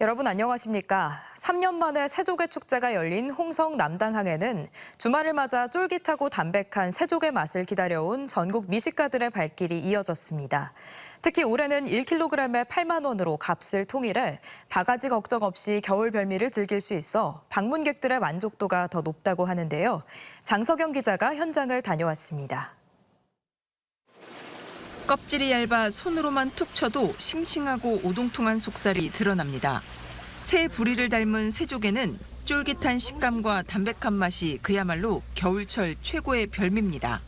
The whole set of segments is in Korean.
여러분 안녕하십니까? 3년 만에 새조개 축제가 열린 홍성 남당항에는 주말을 맞아 쫄깃하고 담백한 새조개 맛을 기다려온 전국 미식가들의 발길이 이어졌습니다. 특히 올해는 1kg에 8만 원으로 값을 통일해 바가지 걱정 없이 겨울 별미를 즐길 수 있어 방문객들의 만족도가 더 높다고 하는데요. 장석영 기자가 현장을 다녀왔습니다. 껍질이 얇아 손으로만 툭 쳐도 싱싱하고 오동통한 속살이 드러납니다. 새 부리를 닮은 새조개는 쫄깃한 식감과 담백한 맛이 그야말로 겨울철 최고의 별미입니다.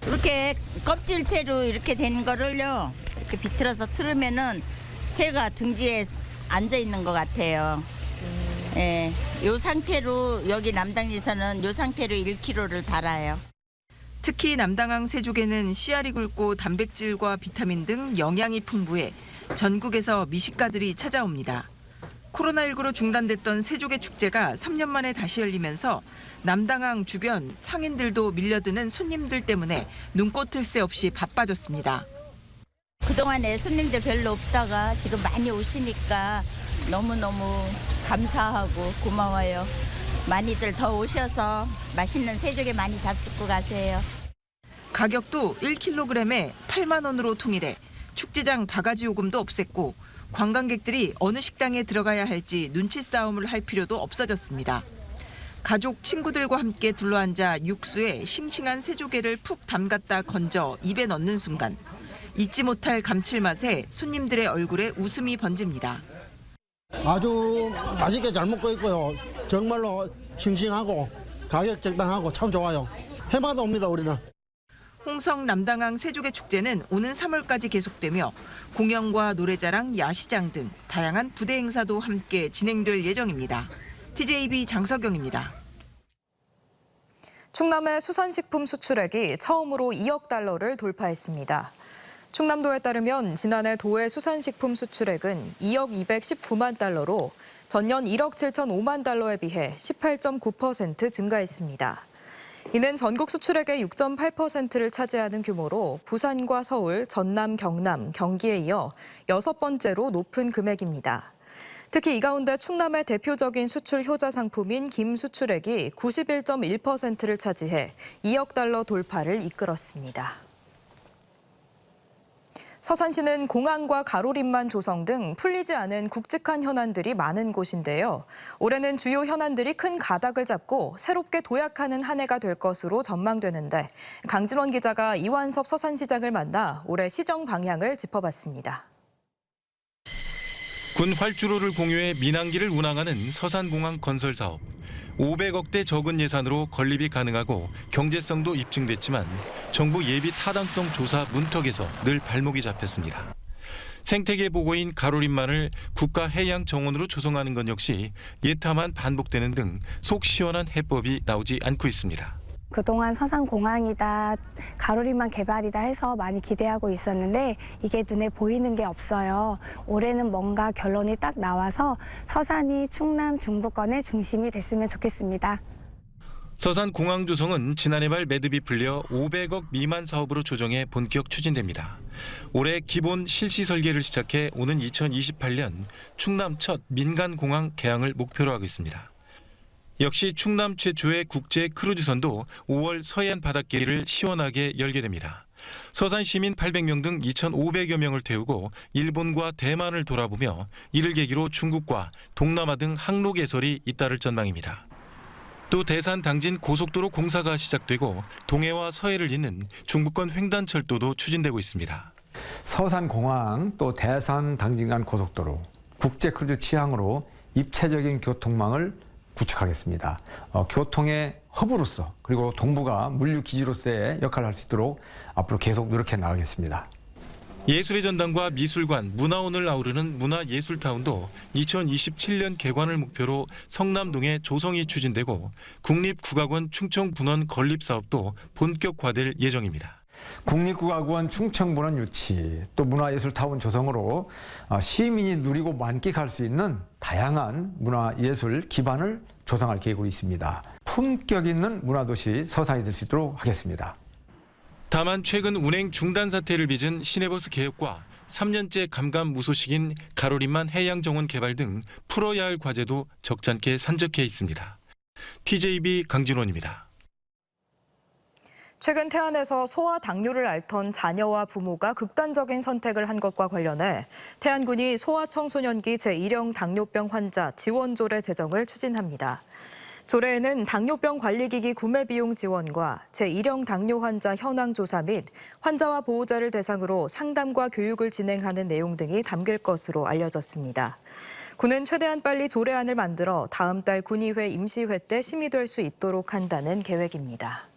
이렇게 껍질채로 이렇게 된 거를요, 이렇게 비틀어서 틀으면은 새가 둥지에 앉아 있는 것 같아요. 예, 요 상태로 여기 남당리에서는 요 상태로 1kg를 달아요. 특히 남당항 새조개는 씨알이 굵고 단백질과 비타민 등 영양이 풍부해 전국에서 미식가들이 찾아옵니다. 코로나19로 중단됐던 새조개 축제가 3년 만에 다시 열리면서 남당항 주변 상인들도 밀려드는 손님들 때문에 눈꽃을 새 없이 바빠졌습니다. 그동안에 손님들 별로 없다가 지금 많이 오시니까 너무너무 감사하고 고마워요. 많이들 더 오셔서 맛있는 새조개 많이 잡수고 가세요. 가격도 1kg에 8만 원으로 통일해 축제장 바가지 요금도 없앴고 관광객들이 어느 식당에 들어가야 할지 눈치 싸움을 할 필요도 없어졌습니다. 가족, 친구들과 함께 둘러앉아 육수에 싱싱한 새조개를 푹 담갔다 건져 입에 넣는 순간 잊지 못할 감칠맛에 손님들의 얼굴에 웃음이 번집니다. 아주 맛있게 잘 먹고 있고요. 정말로 싱싱하고 가격 적당하고 참 좋아요. 해마다 옵니다, 우리는. 홍성 남당항 새조개 축제는 오는 3월까지 계속되며 공연과 노래자랑, 야시장 등 다양한 부대 행사도 함께 진행될 예정입니다. TJB 장석영입니다. 충남의 수산식품 수출액이 처음으로 2억 달러를 돌파했습니다. 충남도에 따르면 지난해 도의 수산식품 수출액은 2억 219만 달러로 전년 1억 7,005만 달러에 비해 18.9% 증가했습니다. 이는 전국 수출액의 6.8%를 차지하는 규모로 부산과 서울, 전남, 경남, 경기에 이어 6번째로 높은 금액입니다. 특히 이 가운데 충남의 대표적인 수출 효자 상품인 김 수출액이 91.1%를 차지해 2억 달러 돌파를 이끌었습니다. 서산시는 공항과 가로림만 조성 등 풀리지 않은 굵직한 현안들이 많은 곳인데요. 올해는 주요 현안들이 큰 가닥을 잡고 새롭게 도약하는 한 해가 될 것으로 전망되는데 강진원 기자가 이완섭 서산시장을 만나 올해 시정 방향을 짚어봤습니다. 군 활주로를 공유해 민항기를 운항하는 서산공항 건설 사업. 500억대 적은 예산으로 건립이 가능하고 경제성도 입증됐지만 정부 예비 타당성 조사 문턱에서 늘 발목이 잡혔습니다. 생태계 보고인 가로림만을 국가해양정원으로 조성하는 것 역시 예타만 반복되는 등 속 시원한 해법이 나오지 않고 있습니다. 그동안 서산공항이다, 가로림만 개발이다 해서 많이 기대하고 있었는데 이게 눈에 보이는 게 없어요. 올해는 뭔가 결론이 딱 나와서 서산이 충남 중부권의 중심이 됐으면 좋겠습니다. 서산공항 조성은 지난해 말 매듭이 풀려 500억 미만 사업으로 조정해 본격 추진됩니다. 올해 기본 실시 설계를 시작해 오는 2028년 충남 첫 민간공항 개항을 목표로 하고 있습니다. 역시 충남 최초의 국제 크루즈선도 5월 서해안 바닷길을 시원하게 열게 됩니다. 서산 시민 800명 등 2,500여 명을 태우고 일본과 대만을 돌아보며 이를 계기로 중국과 동남아 등 항로 개설이 잇따를 전망입니다. 또 대산 당진 고속도로 공사가 시작되고 동해와 서해를 잇는 중부권 횡단철도도 추진되고 있습니다. 서산공항 또 대산 당진 간 고속도로, 국제 크루즈 취항으로 입체적인 교통망을 구축하겠습니다. 교통의 허브로서 그리고 동부가 물류 기지로서의 역할을 할 수 있도록 앞으로 계속 노력해 나가겠습니다. 예술의 전당과 미술관, 문화원을 아우르는 문화예술타운도 2027년 개관을 목표로 성남동에 조성이 추진되고 국립국악원 충청분원 건립 사업도 본격화될 예정입니다. 국립국악원 충청분원 유치, 또 문화예술타운 조성으로 시민이 누리고 만끽할 수 있는 다양한 문화예술 기반을 조성할 계획으로 있습니다. 품격 있는 문화도시 서산이 될 수 있도록 하겠습니다. 다만 최근 운행 중단 사태를 빚은 시내버스 개혁과 3년째 감감무소식인 가로림만 해양정원 개발 등 풀어야 할 과제도 적잖게 산적해 있습니다. TJB 강진원입니다. 최근 태안에서 소아 당뇨를 앓던 자녀와 부모가 극단적인 선택을 한 것과 관련해 태안군이 소아청소년기 제1형 당뇨병 환자 지원 조례 제정을 추진합니다. 조례에는 당뇨병 관리기기 구매 비용 지원과 제1형 당뇨 환자 현황 조사 및 환자와 보호자를 대상으로 상담과 교육을 진행하는 내용 등이 담길 것으로 알려졌습니다. 군은 최대한 빨리 조례안을 만들어 다음 달 군의회 임시회 때 심의될 수 있도록 한다는 계획입니다.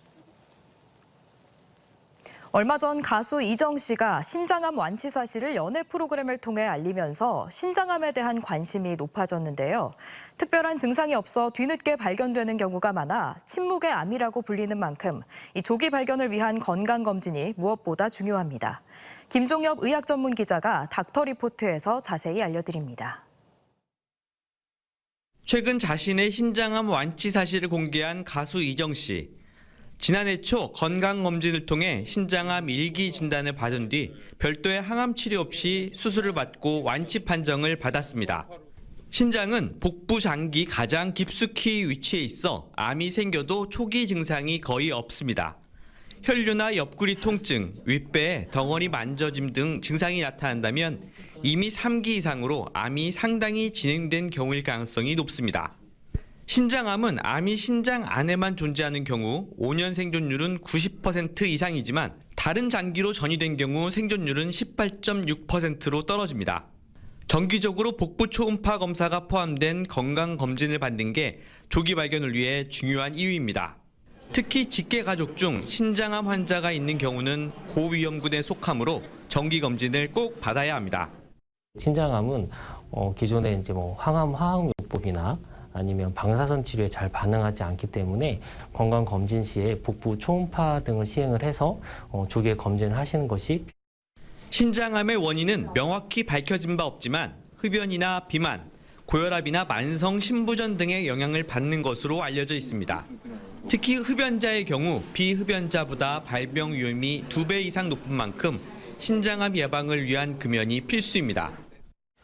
얼마 전 가수 이정 씨가 신장암 완치 사실을 연예 프로그램을 통해 알리면서 신장암에 대한 관심이 높아졌는데요. 특별한 증상이 없어 뒤늦게 발견되는 경우가 많아 침묵의 암이라고 불리는 만큼 이 조기 발견을 위한 건강검진이 무엇보다 중요합니다. 김종엽 의학 전문 기자가 닥터리포트에서 자세히 알려드립니다. 최근 자신의 신장암 완치 사실을 공개한 가수 이정 씨. 지난해 초 건강검진을 통해 신장암 1기 진단을 받은 뒤 별도의 항암 치료 없이 수술을 받고 완치 판정을 받았습니다. 신장은 복부 장기 가장 깊숙이 위치해 있어 암이 생겨도 초기 증상이 거의 없습니다. 혈류나 옆구리 통증, 윗배에 덩어리 만져짐 등 증상이 나타난다면 이미 3기 이상으로 암이 상당히 진행된 경우일 가능성이 높습니다. 신장암은 암이 신장 안에만 존재하는 경우 5년 생존율은 90% 이상이지만 다른 장기로 전이된 경우 생존율은 18.6%로 떨어집니다. 정기적으로 복부 초음파 검사가 포함된 건강검진을 받는 게 조기 발견을 위해 중요한 이유입니다. 특히 직계 가족 중 신장암 환자가 있는 경우는 고위험군에 속하므로 정기검진을 꼭 받아야 합니다. 신장암은 기존에 이제 항암 화학요법이나 아니면 방사선 치료에 잘 반응하지 않기 때문에 건강검진 시에 복부 초음파 등을 시행을 해서 조기에 검진을 하시는 것이 신장암의 원인은 명확히 밝혀진 바 없지만 흡연이나 비만, 고혈압이나 만성 신부전 등의 영향을 받는 것으로 알려져 있습니다. 특히 흡연자의 경우 비흡연자보다 발병 위험이 2배 이상 높은 만큼 신장암 예방을 위한 금연이 필수입니다.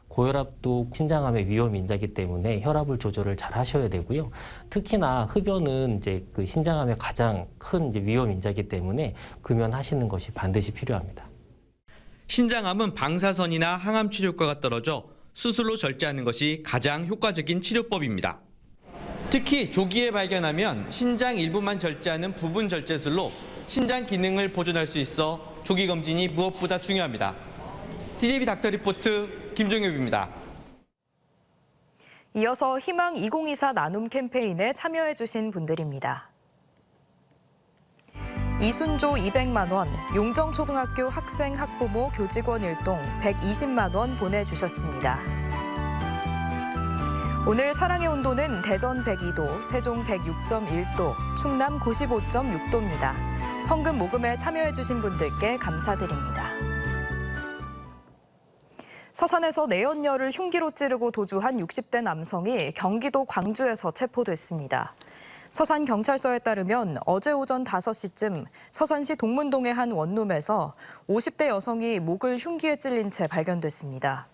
고혈압도 신장암의 위험 인자이기 때문에 혈압을 조절을 잘 하셔야 되고요. 특히나 흡연은 이제 그 신장암의 가장 큰 위험 인자이기 때문에 금연하시는 것이 반드시 필요합니다. 신장암은 방사선이나 항암 치료 효과가 떨어져 수술로 절제하는 것이 가장 효과적인 치료법입니다. 특히 조기에 발견하면 신장 일부만 절제하는 부분 절제술로 신장 기능을 보존할 수 있어 조기 검진이 무엇보다 중요합니다. TJB 닥터리포트 김종엽입니다. 이어서 희망 2024 나눔 캠페인에 참여해 주신 분들입니다. 이순조 200만 원, 용정초등학교 학생 학부모 교직원 일동 120만 원 보내주셨습니다. 오늘 사랑의 온도는 대전 102도, 세종 106.1도, 충남 95.6도입니다. 성금 모금에 참여해 주신 분들께 감사드립니다. 서산에서 내연녀를 흉기로 찌르고 도주한 60대 남성이 경기도 광주에서 체포됐습니다. 서산경찰서에 따르면 어제 오전 5시쯤 서산시 동문동의 한 원룸에서 50대 여성이 목을 흉기에 찔린 채 발견됐습니다.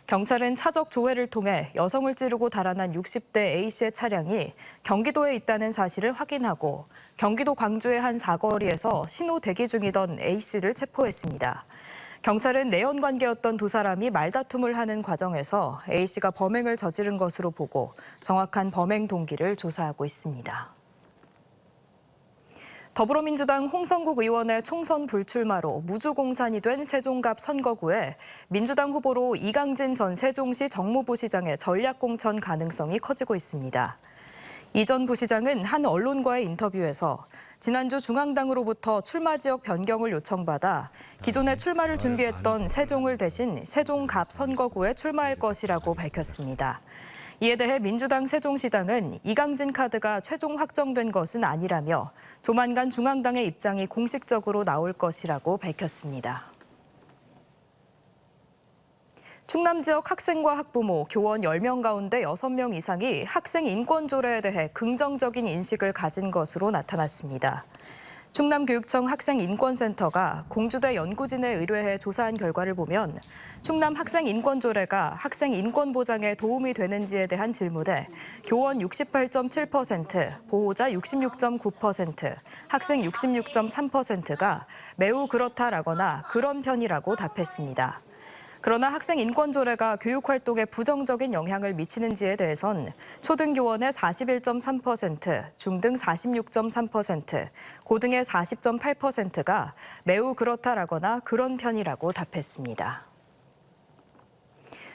경찰은 차적 조회를 통해 여성을 찌르고 달아난 60대 A씨의 차량이 경기도에 있다는 사실을 확인하고 경기도 광주의 한 사거리에서 신호 대기 중이던 A씨를 체포했습니다. 경찰은 내연 관계였던 두 사람이 말다툼을 하는 과정에서 A씨가 범행을 저지른 것으로 보고 정확한 범행 동기를 조사하고 있습니다. 더불어민주당 홍성국 의원의 총선 불출마로 무주공산이 된 세종갑 선거구에 민주당 후보로 이강진 전 세종시 정무부시장의 전략공천 가능성이 커지고 있습니다. 이 전 부시장은 한 언론과의 인터뷰에서 지난주 중앙당으로부터 출마 지역 변경을 요청받아 기존에 출마를 준비했던 세종을 대신 세종갑 선거구에 출마할 것이라고 밝혔습니다. 이에 대해 민주당 세종시당은 이강진 카드가 최종 확정된 것은 아니라며 조만간 중앙당의 입장이 공식적으로 나올 것이라고 밝혔습니다. 충남 지역 학생과 학부모, 교원 10명 가운데 6명 이상이 학생 인권 조례에 대해 긍정적인 인식을 가진 것으로 나타났습니다. 충남교육청 학생인권센터가 공주대 연구진에 의뢰해 조사한 결과를 보면 충남 학생인권조례가 학생 인권 보장에 도움이 되는지에 대한 질문에 교원 68.7%, 보호자 66.9%, 학생 66.3%가 매우 그렇다라거나 그런 편이라고 답했습니다. 그러나 학생인권조례가 교육활동에 부정적인 영향을 미치는지에 대해선 초등교원의 41.3%, 중등 46.3%, 고등의 40.8%가 매우 그렇다라거나 그런 편이라고 답했습니다.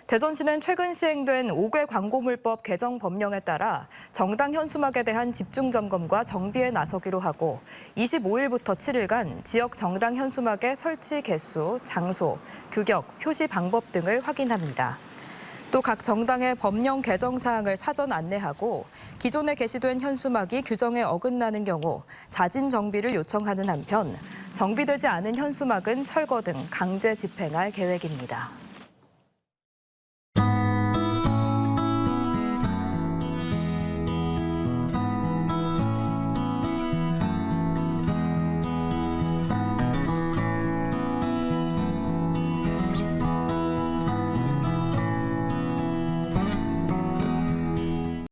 대전시는 최근 시행된 5개 광고물법 개정 법령에 따라 정당 현수막에 대한 집중 점검과 정비에 나서기로 하고 25일부터 7일간 지역 정당 현수막의 설치 개수, 장소, 규격, 표시 방법 등을 확인합니다. 또 각 정당의 법령 개정 사항을 사전 안내하고 기존에 게시된 현수막이 규정에 어긋나는 경우 자진 정비를 요청하는 한편 정비되지 않은 현수막은 철거 등 강제 집행할 계획입니다.